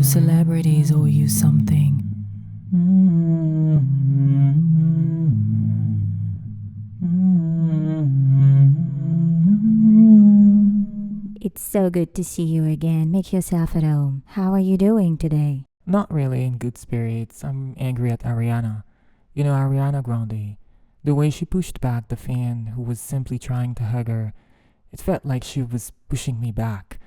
celebrities owe you something? It's so good to see you again. Make yourself at home. How are you doing today? Not really in good spirits. I'm angry at Ariana. You know Ariana Grande. The way she pushed back the fan who was simply trying to hug her, it felt like she was pushing me back.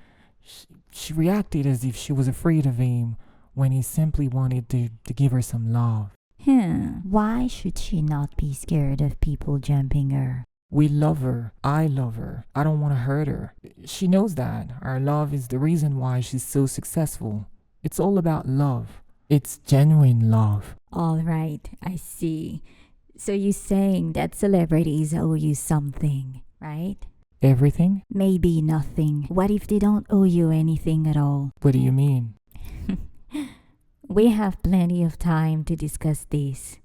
She reacted as if she was afraid of him when he simply wanted to give her some love. Why should she not be scared of people jumping her? We love her. I love her. I don't want to hurt her. She knows that. Our love is the reason why she's so successful. It's all about love. It's genuine love. All right, I see. So you're saying that celebrities owe you something, right? Everything? Maybe nothing. What if they don't owe you anything at all? What do you mean? We have plenty of time to discuss this.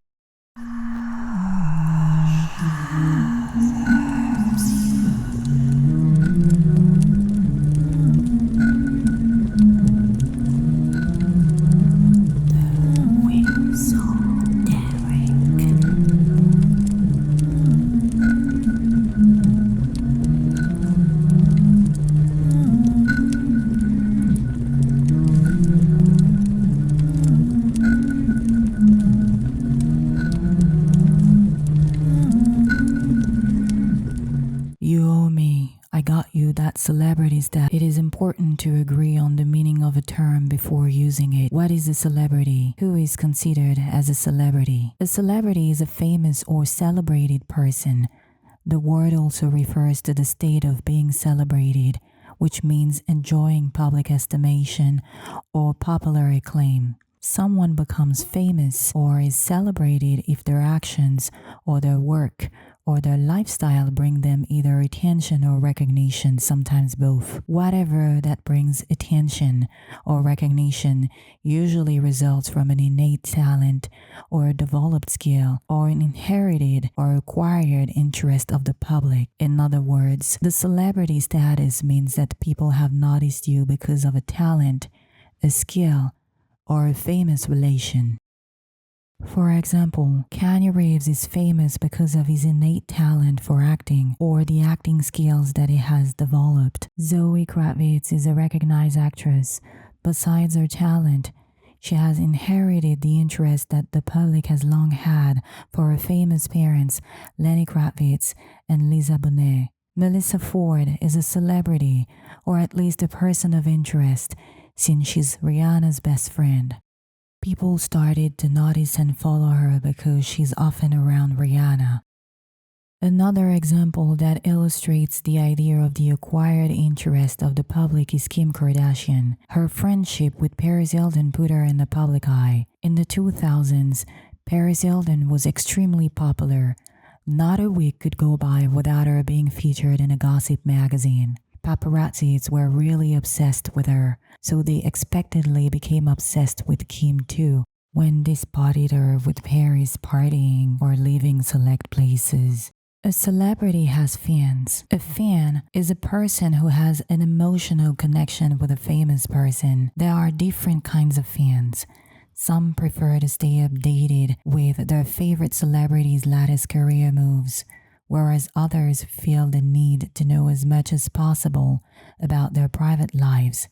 You owe me. I got you that celebrities that it is important to agree on the meaning of a term before using it. What is a celebrity? Who is considered as a celebrity? A celebrity is a famous or celebrated person. The word also refers to the state of being celebrated, which means enjoying public estimation or popular acclaim. Someone becomes famous or is celebrated if their actions or their work or their lifestyle bring them either attention or recognition, sometimes both. Whatever that brings attention or recognition usually results from an innate talent or a developed skill or an inherited or acquired interest of the public. In other words, the celebrity status means that people have noticed you because of a talent, a skill, or a famous relation. For example, Kanye Reeves is famous because of his innate talent for acting or the acting skills that he has developed. Zoe Kravitz is a recognized actress. Besides her talent, she has inherited the interest that the public has long had for her famous parents, Lenny Kravitz and Lisa Bonet. Melissa Ford is a celebrity, or at least a person of interest, since she's Rihanna's best friend. People started to notice and follow her because she's often around Rihanna. Another example that illustrates the idea of the acquired interest of the public is Kim Kardashian. Her friendship with Paris Hilton put her in the public eye. In the 2000s, Paris Hilton was extremely popular. Not a week could go by without her being featured in a gossip magazine. Paparazzis were really obsessed with her, so they expectedly became obsessed with Kim too, when they spotted her with Paris partying or leaving select places. A celebrity has fans. A fan is a person who has an emotional connection with a famous person. There are different kinds of fans. Some prefer to stay updated with their favorite celebrities' latest career moves, whereas others feel the need to know as much as possible about their private lives.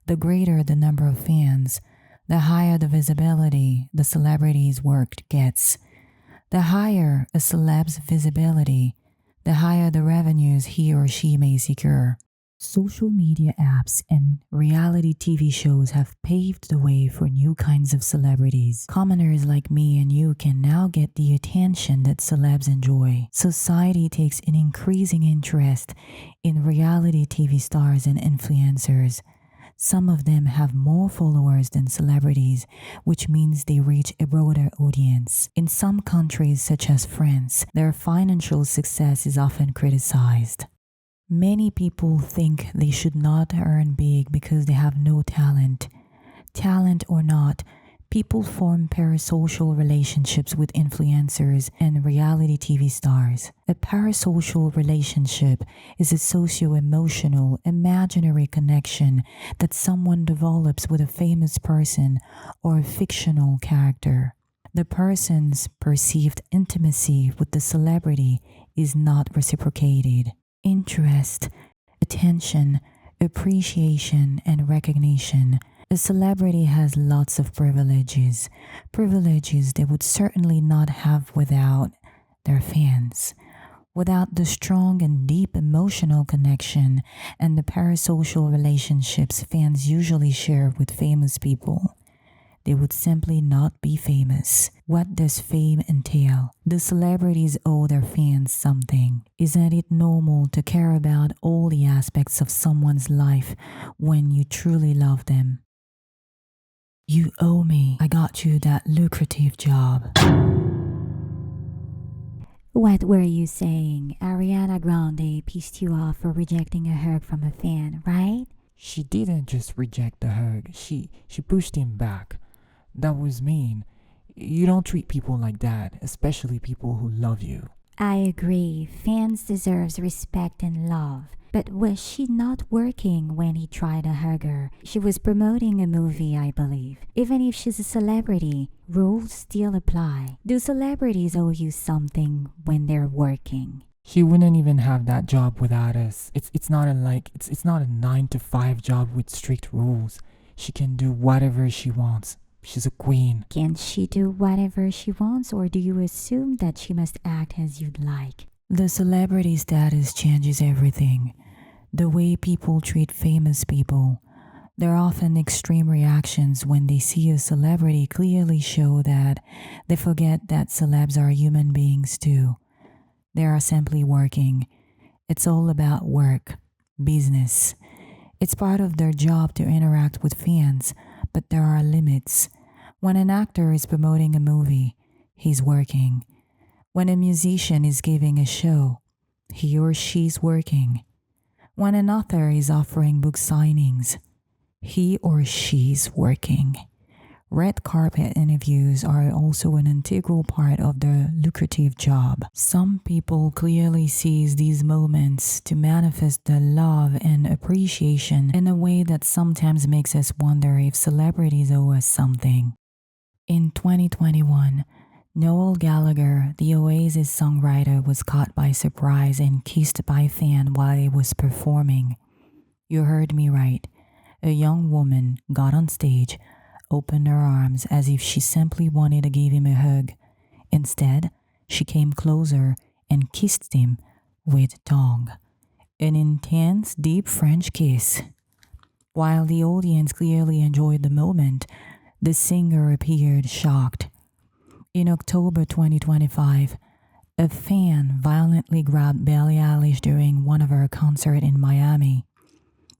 The greater the number of fans, the higher the visibility the celebrity's work gets. The higher a celeb's visibility, the higher the revenues he or she may secure. Social media apps and reality TV shows have paved the way for new kinds of celebrities. Commoners like me and you can now get the attention that celebs enjoy. Society takes an increasing interest in reality TV stars and influencers. Some of them have more followers than celebrities, which means they reach a broader audience. In some countries, such as France, their financial success is often criticized. Many people think they should not earn big because they have no talent. Talent or not, People form parasocial relationships with influencers and reality TV stars. A parasocial relationship is a socio-emotional, imaginary connection that someone develops with a famous person or a fictional character. The person's perceived intimacy with the celebrity is not reciprocated. Interest, attention, appreciation, and recognition. A celebrity has lots of privileges they would certainly not have without their fans. Without the strong and deep emotional connection and the parasocial relationships fans usually share with famous people, they would simply not be famous. What does fame entail? The celebrities owe their fans something. Isn't it normal to care about all the aspects of someone's life when you truly love them? You owe me. I got you that lucrative job. What were you saying? Ariana Grande pissed you off for rejecting a hug from a fan, right? She didn't just reject the hug, she pushed him back. That was mean. You don't treat people like that, especially people who love you. I agree. Fans deserve respect and love. But was she not working when he tried to hug her? She was promoting a movie, I believe. Even if she's a celebrity, rules still apply. Do celebrities owe you something when they're working? She wouldn't even have that job without us. It's not a 9-to-5 job with strict rules. She can do whatever she wants. She's a queen. Can she do whatever she wants, or do you assume that she must act as you'd like? The celebrity status changes everything. The way people treat famous people. There are often extreme reactions when they see a celebrity clearly show that they forget that celebs are human beings too. They are simply working. It's all about work, business. It's part of their job to interact with fans, but there are limits. When an actor is promoting a movie, he's working. When a musician is giving a show, he or she's working. When an author is offering book signings, he or she's working. Red carpet interviews are also an integral part of the lucrative job. Some people clearly seize these moments to manifest their love and appreciation in a way that sometimes makes us wonder if celebrities owe us something. In 2021, Noel Gallagher, the Oasis songwriter, was caught by surprise and kissed by a fan while he was performing. You heard me right. A young woman got on stage, opened her arms as if she simply wanted to give him a hug. Instead, she came closer and kissed him with tongue. An intense, deep French kiss. While the audience clearly enjoyed the moment, the singer appeared shocked. In October 2025, a fan violently grabbed Billie Eilish during one of her concerts in Miami.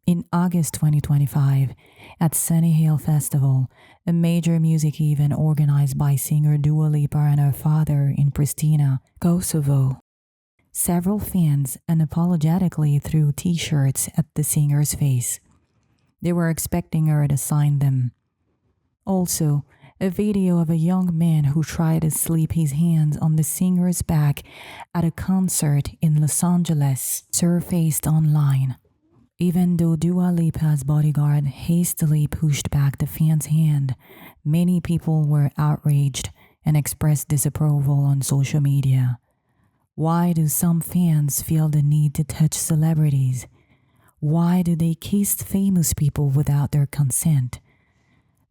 In August 2025, at Sunny Hill Festival, a major music event organized by singer Dua Lipa and her father in Pristina, Kosovo, several fans unapologetically threw t-shirts at the singer's face. They were expecting her to sign them. Also, a video of a young man who tried to slip his hands on the singer's back at a concert in Los Angeles surfaced online. Even though Dua Lipa's bodyguard hastily pushed back the fan's hand, many people were outraged and expressed disapproval on social media. Why do some fans feel the need to touch celebrities? Why do they kiss famous people without their consent?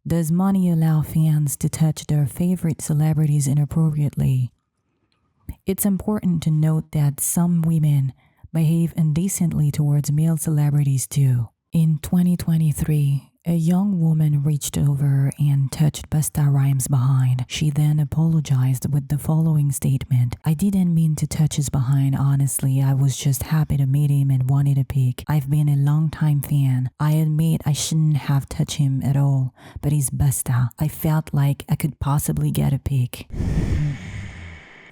Does money allow fans to touch their favorite celebrities inappropriately? It's important to note that some women behave indecently towards male celebrities too. In 2023, a young woman reached over and touched Busta Rhymes behind. She then apologized with the following statement: "I didn't mean to touch his behind, honestly. I was just happy to meet him and wanted a pic. I've been a long-time fan. I admit I shouldn't have touched him at all, but he's Busta. I felt like I could possibly get a pic."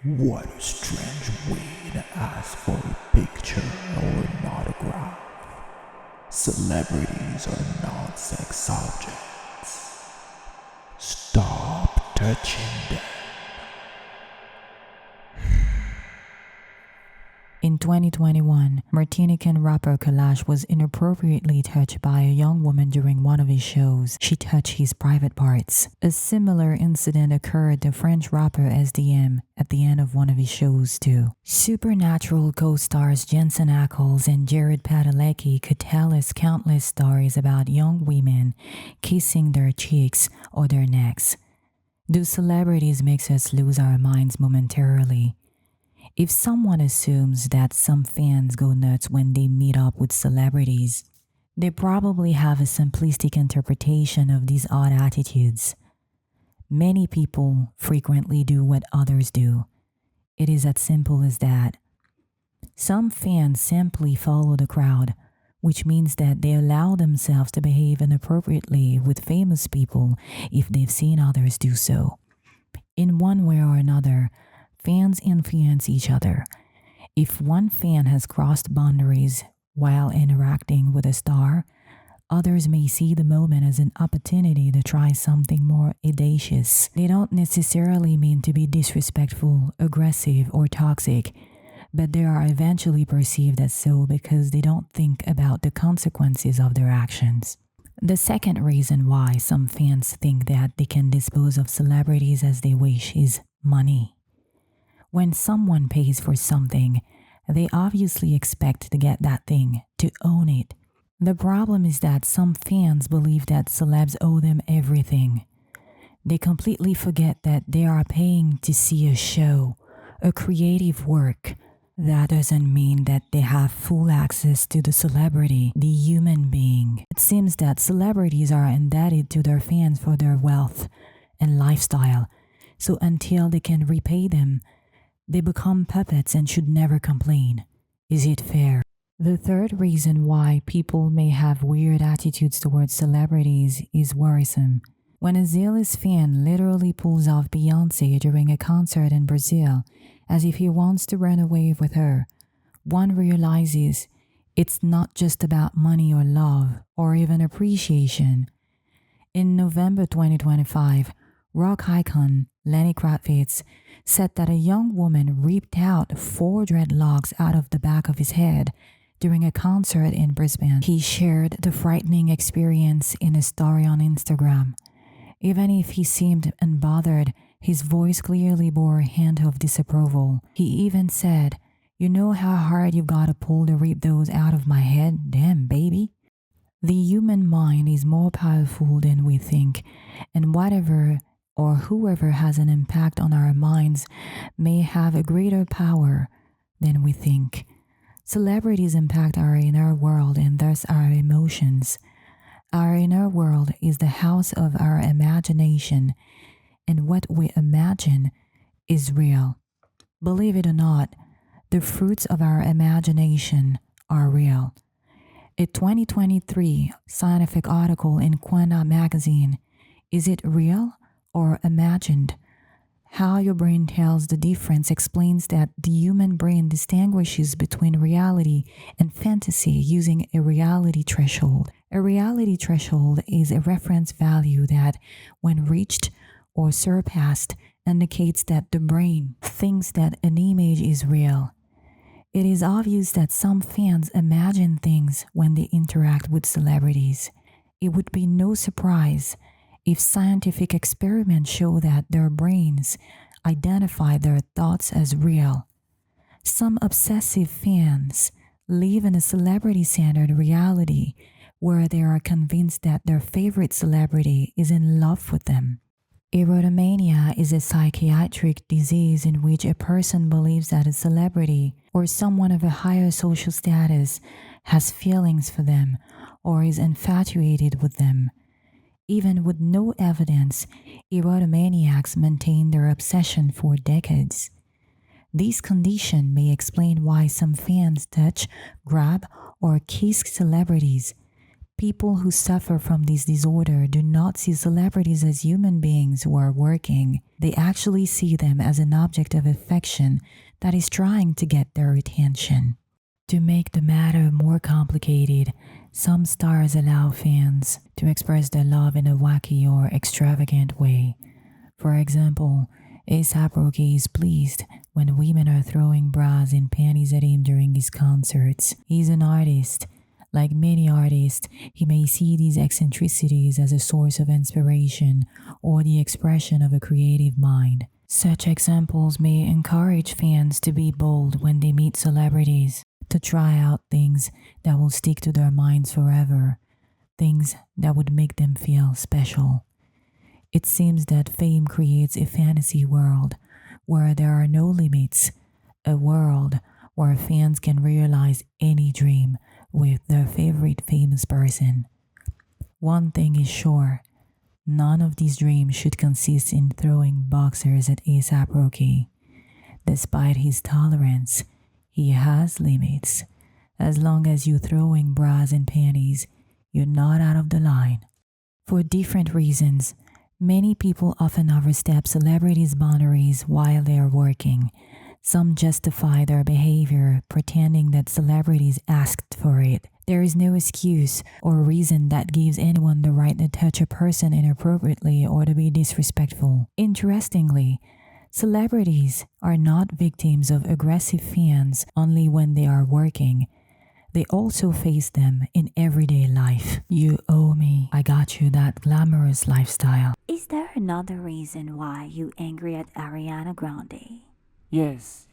What a strange way to ask for a picture or an autograph. Celebrities are not sex objects. Stars touching them. In 2021, Martinican rapper Kalash was inappropriately touched by a young woman during one of his shows. She touched his private parts. A similar incident occurred to French rapper SDM at the end of one of his shows too. Supernatural co-stars Jensen Ackles and Jared Padalecki could tell us countless stories about young women kissing their cheeks or their necks. Do celebrities make us lose our minds momentarily? If someone assumes that some fans go nuts when they meet up with celebrities, they probably have a simplistic interpretation of these odd attitudes. Many people frequently do what others do. It is as simple as that. Some fans simply follow the crowd, which means that they allow themselves to behave inappropriately with famous people if they've seen others do so. In one way or another, fans influence each other. If one fan has crossed boundaries while interacting with a star, others may see the moment as an opportunity to try something more audacious. They don't necessarily mean to be disrespectful, aggressive, or toxic, but they are eventually perceived as so because they don't think about the consequences of their actions. The second reason why some fans think that they can dispose of celebrities as they wish is money. When someone pays for something, they obviously expect to get that thing, to own it. The problem is that some fans believe that celebs owe them everything. They completely forget that they are paying to see a show, a creative work. That doesn't mean that they have full access to the celebrity, the human being. It seems that celebrities are indebted to their fans for their wealth and lifestyle, so until they can repay them, they become puppets and should never complain. Is it fair? The third reason why people may have weird attitudes towards celebrities is worrisome. When a zealous fan literally pulls off Beyoncé during a concert in Brazil as if he wants to run away with her, one realizes it's not just about money or love or even appreciation. In November 2025, rock icon Lenny Kravitz said that a young woman ripped out 4 dreadlocks out of the back of his head during a concert in Brisbane. He shared the frightening experience in a story on Instagram. Even if he seemed unbothered, his voice clearly bore a hint of disapproval. He even said, "You know how hard you've got to pull to rip those out of my head? Damn, baby." The human mind is more powerful than we think, and whatever or whoever has an impact on our minds may have a greater power than we think. Celebrities impact our inner world and thus our emotions. Our inner world is the house of our imagination, and what we imagine is real. Believe it or not, the fruits of our imagination are real. A 2023 scientific article in Quanta magazine, "Is it real or imagined? How your brain tells the difference" explains that the human brain distinguishes between reality and fantasy using a reality threshold. A reality threshold is a reference value that, when reached or surpassed, indicates that the brain thinks that an image is real. It is obvious that some fans imagine things when they interact with celebrities. It would be no surprise if scientific experiments show that their brains identify their thoughts as real. Some obsessive fans live in a celebrity-centered reality where they are convinced that their favorite celebrity is in love with them. Erotomania is a psychiatric disease in which a person believes that a celebrity or someone of a higher social status has feelings for them or is infatuated with them. Even with no evidence, erotomaniacs maintain their obsession for decades. This condition may explain why some fans touch, grab, or kiss celebrities. People who suffer from this disorder do not see celebrities as human beings who are working. They actually see them as an object of affection that is trying to get their attention. To make the matter more complicated, some stars allow fans to express their love in a wacky or extravagant way. For example, A$AP Rocky is pleased when women are throwing bras and panties at him during his concerts. He's an artist. Like many artists, he may see these eccentricities as a source of inspiration or the expression of a creative mind. Such examples may encourage fans to be bold when they meet celebrities, to try out things that will stick to their minds forever, things that would make them feel special. It seems that fame creates a fantasy world where there are no limits, a world where fans can realize any dream with their favorite famous person. One thing is sure, none of these dreams should consist in throwing boxers at A$AP Rocky. Despite his tolerance, he has limits. As long as you're throwing bras and panties, you're not out of the line. For different reasons, many people often overstep celebrities' boundaries while they are working. Some justify their behavior, pretending that celebrities asked for it. There is no excuse or reason that gives anyone the right to touch a person inappropriately or to be disrespectful. Interestingly, celebrities are not victims of aggressive fans only when they are working. They also face them in everyday life. You owe me, I got you that glamorous lifestyle. Is there another reason why you angry at Ariana Grande? Yes,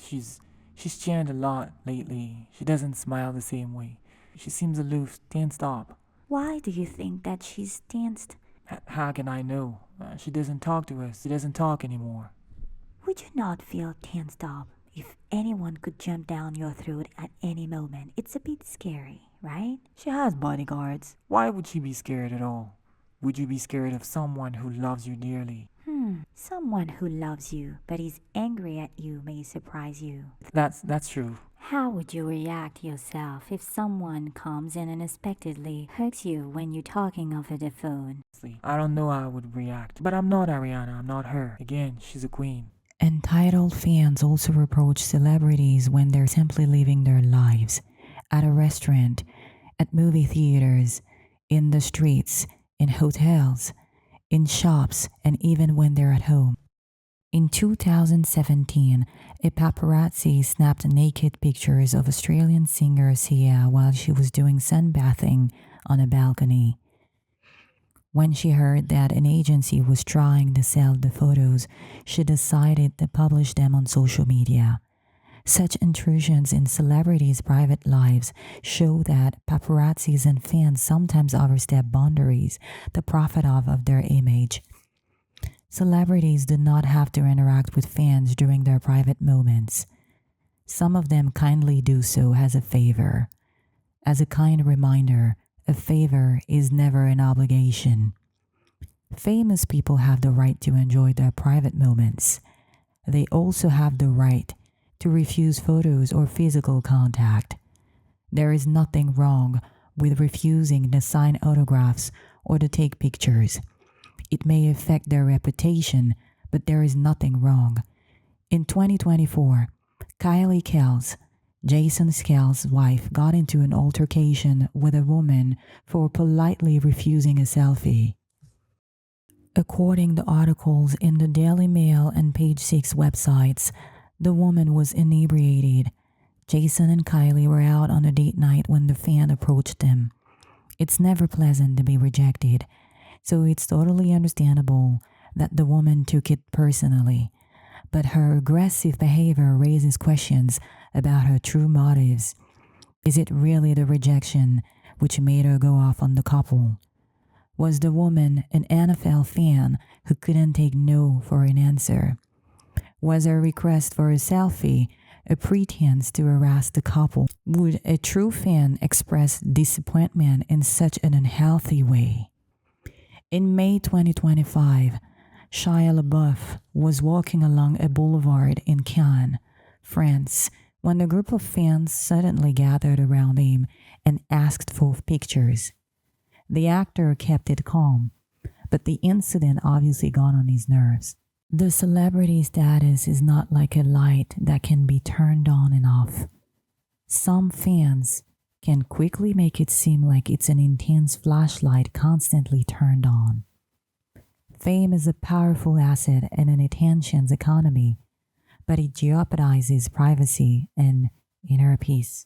she's changed a lot lately. She doesn't smile the same way. She seems aloof, tensed up. Why do you think that she's tensed? How can I know? She doesn't talk to us. She doesn't talk anymore. Would you not feel tensed up if anyone could jump down your throat at any moment? It's a bit scary, right? She has bodyguards. Why would she be scared at all? Would you be scared of someone who loves you dearly? Someone who loves you but is angry at you may surprise you. That's true. How would you react yourself if someone comes and unexpectedly hugs you when you're talking over the phone? I don't know how I would react. But I'm not Ariana, I'm not her. Again, she's a queen. Entitled fans also reproach celebrities when they're simply living their lives. At a restaurant, at movie theaters, in the streets, in hotels, in shops, and even when they're at home. In 2017, a paparazzi snapped naked pictures of Australian singer Sia while she was doing sunbathing on a balcony. When she heard that an agency was trying to sell the photos, she decided to publish them on social media. Such intrusions in celebrities' private lives show that paparazzis and fans sometimes overstep boundaries to profit off of their image. Celebrities do not have to interact with fans during their private moments. Some of them kindly do so as a favor. As a kind reminder, a favor is never an obligation. Famous people have the right to enjoy their private moments. They also have the right to refuse photos or physical contact. There is nothing wrong with refusing to sign autographs or to take pictures. It may affect their reputation, but there is nothing wrong. In 2024, Kylie Kells, Jason Skells' wife, got into an altercation with a woman for politely refusing a selfie. According to articles in the Daily Mail and Page 6 websites, the woman was inebriated. Jason and Kylie were out on a date night when the fan approached them. It's never pleasant to be rejected, so it's totally understandable that the woman took it personally. But her aggressive behavior raises questions about her true motives. Is it really the rejection which made her go off on the couple? Was the woman an NFL fan who couldn't take no for an answer? Was her request for a selfie a pretense to harass the couple? Would a true fan express disappointment in such an unhealthy way? In May 2025, Shia LaBeouf was walking along a boulevard in Cannes, France, when a group of fans suddenly gathered around him and asked for pictures. The actor kept it calm, but the incident obviously got on his nerves. The celebrity status is not like a light that can be turned on and off. Some fans can quickly make it seem like it's an intense flashlight constantly turned on. Fame is a powerful asset in an attention's economy, but it jeopardizes privacy and inner peace.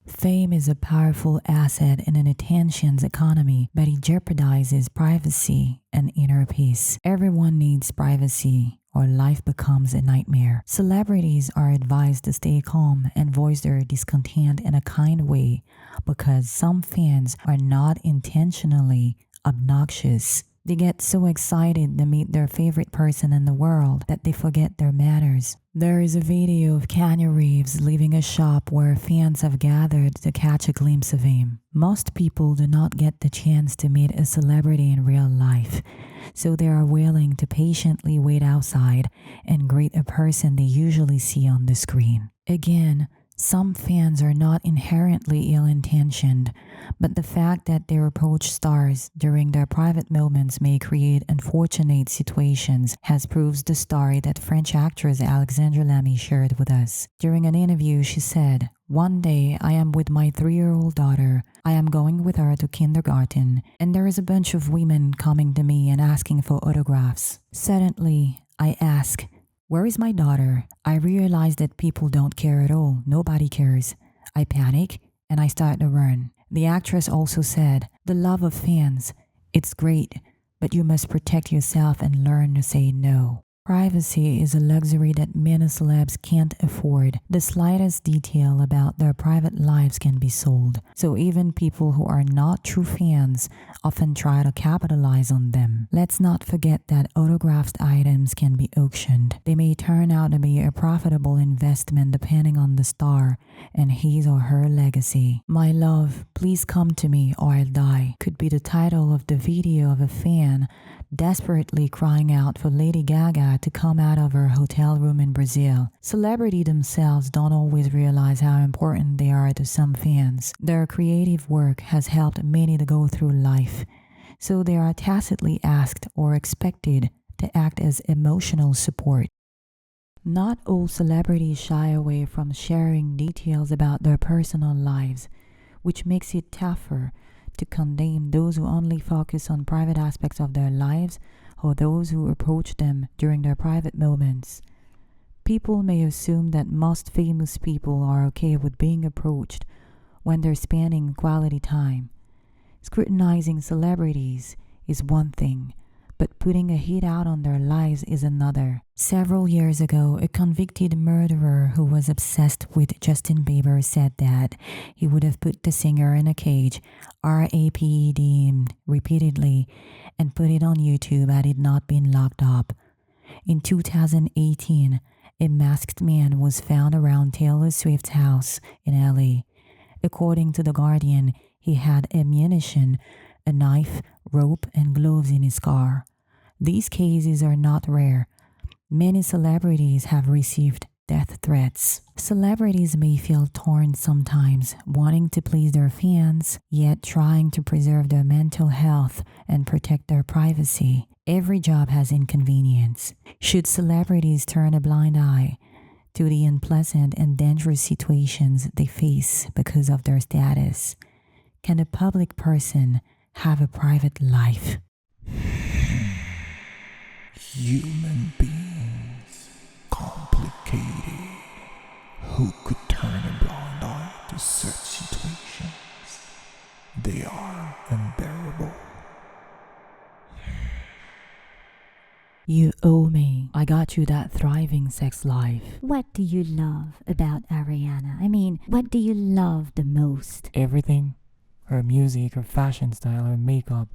Fame is a powerful asset in an attention's economy, but it jeopardizes privacy and inner peace. Everyone needs privacy, or life becomes a nightmare. Celebrities are advised to stay calm and voice their discontent in a kind way because some fans are not intentionally obnoxious. They get so excited to meet their favorite person in the world that they forget their manners. There is a video of Keanu Reeves leaving a shop where fans have gathered to catch a glimpse of him. Most people do not get the chance to meet a celebrity in real life, so they are willing to patiently wait outside and greet a person they usually see on the screen. Again, some fans are not inherently ill-intentioned, but the fact that they approach stars during their private moments may create unfortunate situations, as proves the story that French actress Alexandra Lamy shared with us. During an interview, she said, "One day I am with my 3-year-old daughter. I am going with her to kindergarten, and there is a bunch of women coming to me and asking for autographs. Suddenly, I ask, 'Where is my daughter?' I realize that people don't care at all. Nobody cares. I panic and I start to run." The actress also said, "The love of fans, it's great, but you must protect yourself and learn to say no." Privacy is a luxury that many celebs can't afford. The slightest detail about their private lives can be sold, so even people who are not true fans often try to capitalize on them. Let's not forget that autographed items can be auctioned. They may turn out to be a profitable investment depending on the star and his or her legacy. "My love, please come to me or I'll die" could be the title of the video of a fan desperately crying out for Lady Gaga to come out of her hotel room in Brazil. Celebrities themselves don't always realize how important they are to some fans. Their creative work has helped many to go through life, so they are tacitly asked or expected to act as emotional support. Not all celebrities shy away from sharing details about their personal lives, which makes it tougher to condemn those who only focus on private aspects of their lives or those who approach them during their private moments. People may assume that most famous people are okay with being approached when they're spending quality time. Scrutinizing celebrities is one thing, but putting a hit out on their lives is another. Several years ago, a convicted murderer who was obsessed with Justin Bieber said that he would have put the singer in a cage, RAPED, repeatedly, and put it on YouTube had it not been locked up. In 2018, a masked man was found around Taylor Swift's house in LA. According to The Guardian, he had ammunition, a knife, rope, and gloves in his car. These cases are not rare. Many celebrities have received death threats. Celebrities may feel torn sometimes, wanting to please their fans, yet trying to preserve their mental health and protect their privacy. Every job has inconvenience. Should celebrities turn a blind eye to the unpleasant and dangerous situations they face because of their status? Can a public person have a private life? Human beings, complicated. Who could turn a blind eye to such situations? They are unbearable. You owe me. I got you that thriving sex life. What do you love about Ariana? I mean, what do you love the most? Everything. Her music, her fashion style, her makeup.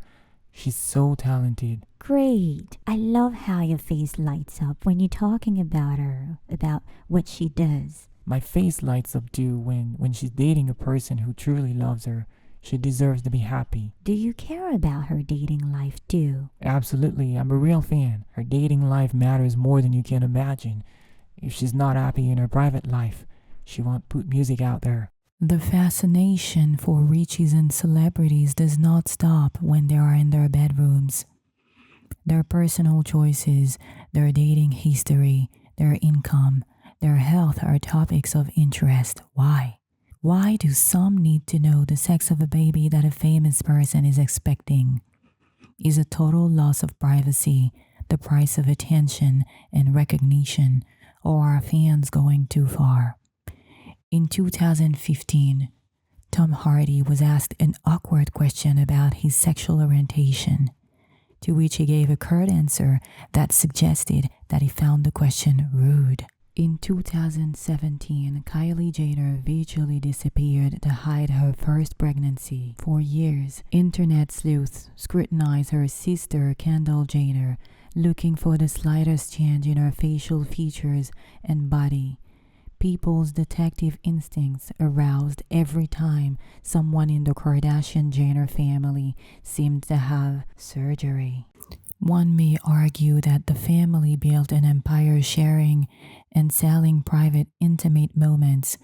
She's so talented. Great. I love how your face lights up when you're talking about her, about what she does. My face lights up too when she's dating a person who truly loves her. She deserves to be happy. Do you care about her dating life too? Absolutely. I'm a real fan. Her dating life matters more than you can imagine. If she's not happy in her private life, she won't put music out there. The fascination for riches and celebrities does not stop when they are in their bedrooms. Their personal choices, their dating history, their income, their health are topics of interest. Why? Why do some need to know the sex of a baby that a famous person is expecting? Is a total loss of privacy the price of attention and recognition, or are fans going too far? In 2015, Tom Hardy was asked an awkward question about his sexual orientation, to which he gave a curt answer that suggested that he found the question rude. In 2017, Kylie Jenner virtually disappeared to hide her first pregnancy. For years, internet sleuths scrutinized her sister Kendall Jenner, looking for the slightest change in her facial features and body. People's detective instincts aroused every time someone in the Kardashian-Jenner family seemed to have surgery. One may argue that the family built an empire sharing and selling private, intimate moments,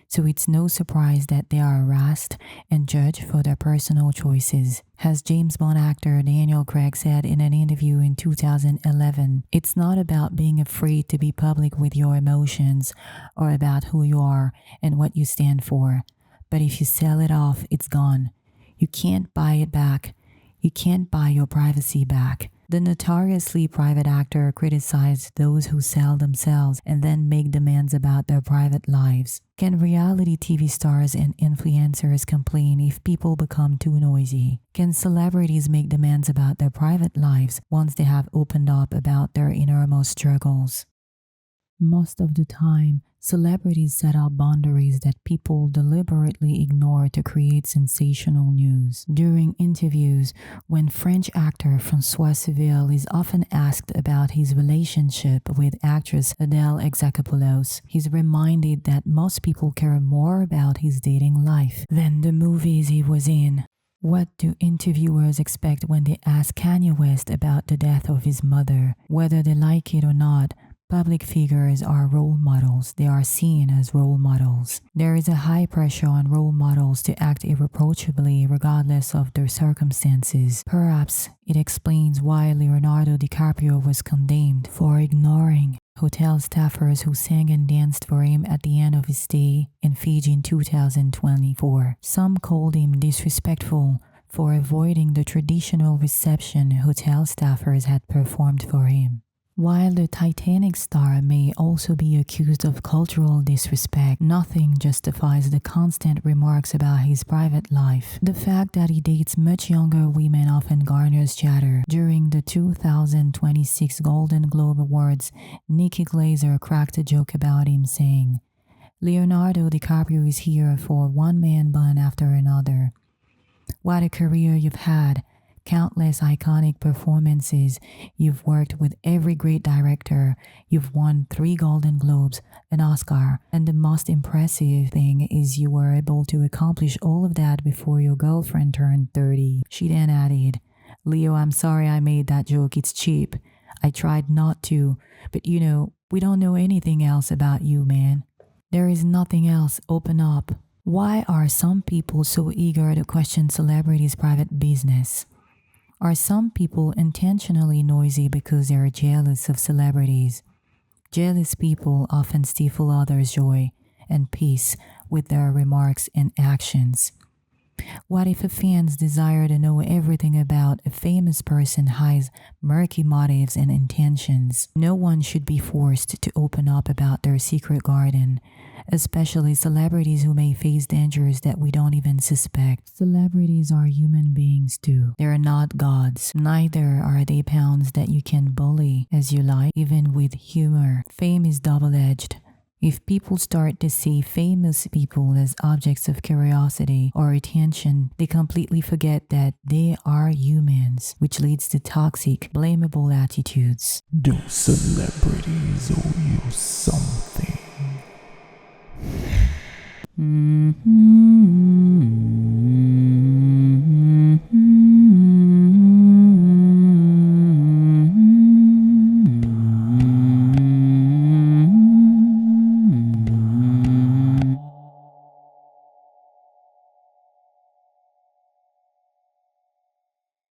so it's no surprise that they are harassed and judged for their personal choices. As James Bond actor Daniel Craig said in an interview in 2011, it's not about being afraid to be public with your emotions or about who you are and what you stand for. But if you sell it off, it's gone. You can't buy it back. You can't buy your privacy back. The notoriously private actor criticized those who sell themselves and then make demands about their private lives. Can reality TV stars and influencers complain if people become too noisy? Can celebrities make demands about their private lives once they have opened up about their innermost struggles? Most of the time, celebrities set up boundaries that people deliberately ignore to create sensational news. During interviews, when French actor François Civil is often asked about his relationship with actress Adele Exarchopoulos, he's reminded that most people care more about his dating life than the movies he was in. What do interviewers expect when they ask Kanye West about the death of his mother? Whether they like it or not, public figures are role models. They are seen as role models. There is a high pressure on role models to act irreproachably regardless of their circumstances. Perhaps it explains why Leonardo DiCaprio was condemned for ignoring hotel staffers who sang and danced for him at the end of his stay in Fiji in 2024. Some called him disrespectful for avoiding the traditional reception hotel staffers had performed for him. While the Titanic star may also be accused of cultural disrespect, nothing justifies the constant remarks about his private life. The fact that he dates much younger women often garners chatter. During the 2026 Golden Globe Awards, Nikki Glaser cracked a joke about him, saying, "Leonardo DiCaprio is here for one man bun after another. What a career you've had. Countless iconic performances. You've worked with every great director. You've won 3 Golden Globes, an Oscar, and the most impressive thing is you were able to accomplish all of that before your girlfriend turned 30. She then added, "Leo, I'm sorry I made that joke. It's cheap. I tried not to, but we don't know anything else about you, man. There is nothing else. Open up." Why are some people so eager to question celebrities' private business? Are some people intentionally noisy because they are jealous of celebrities? Jealous people often stifle others' joy and peace with their remarks and actions. What if a fan's desire to know everything about a famous person hides murky motives and intentions? No one should be forced to open up about their secret garden, especially celebrities who may face dangers that we don't even suspect. Celebrities are human beings too. They are not gods. Neither are they pawns that you can bully as you like, even with humor. Fame is double-edged. If people start to see famous people as objects of curiosity or attention, they completely forget that they are humans, which leads to toxic, blamable attitudes. Do celebrities owe you something?